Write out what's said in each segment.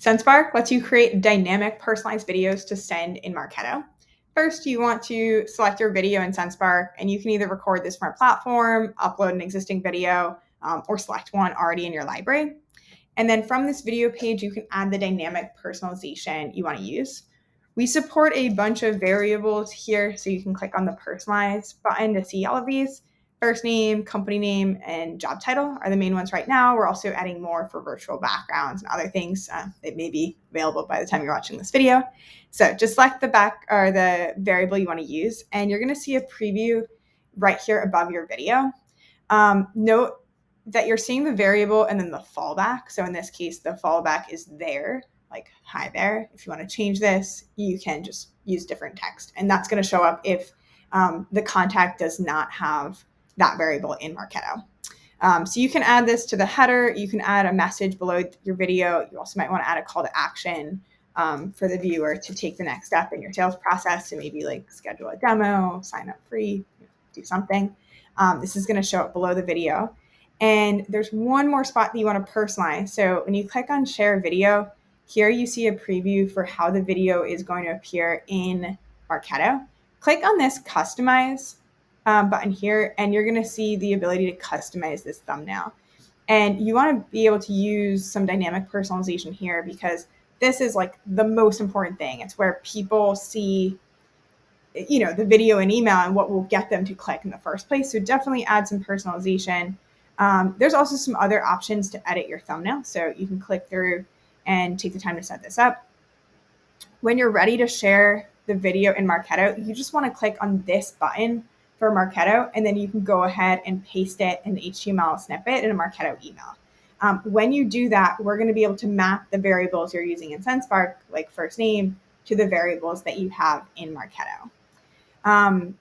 Sendspark lets you create dynamic personalized videos to send in Marketo. First, you want to select your video in Sendspark, and you can either record this from our platform, upload an existing video, or select one already in your library. And then from this video page, you can add the dynamic personalization you want to use. We support a bunch of variables here, so you can click on the personalize button to see all of these. First name, company name, and job title are the main ones right now. We're also adding more for virtual backgrounds and other things that may be available by the time you're watching this video. So just select the variable you want to use, and you're going to see a preview right here above your video. Note that you're seeing the variable and then the fallback. So in this case, the fallback is there, like hi there. If you want to change this, you can just use different text, and that's going to show up if the contact does not have that variable in Marketo. So you can add this to the header. You can add a message below your video. You also might want to add a call to action for the viewer to take the next step in your sales process. So maybe like schedule a demo, sign up free, do something. This is going to show up below the video. And there's one more spot that you want to personalize. So when you click on share video, here you see a preview for how the video is going to appear in Marketo. Click on this customize button here, and you're going to see the ability to customize this thumbnail. And you want to be able to use some dynamic personalization here, because this is like the most important thing. It's where people see, the video and email and what will get them to click in the first place. So definitely add some personalization. There's also some other options to edit your thumbnail. So you can click through and take the time to set this up. When you're ready to share the video in Marketo, you just want to click on this button for Marketo, and then you can go ahead and paste it in the HTML snippet in a Marketo email. When you do that, we're going to be able to map the variables you're using in Sendspark, like first name, to the variables that you have in Marketo.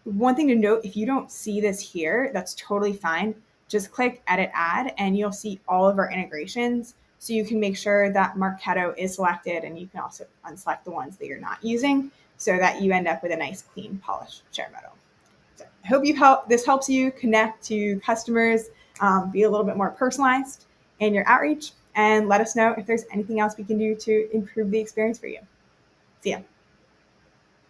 One thing to note, if you don't see this here, that's totally fine. Just click edit add, and you'll see all of our integrations. So you can make sure that Marketo is selected, and you can also unselect the ones that you're not using, so that you end up with a nice, clean, polished share modal. So I hope this helps you connect to customers, be a little bit more personalized in your outreach, and let us know if there's anything else we can do to improve the experience for you. See ya.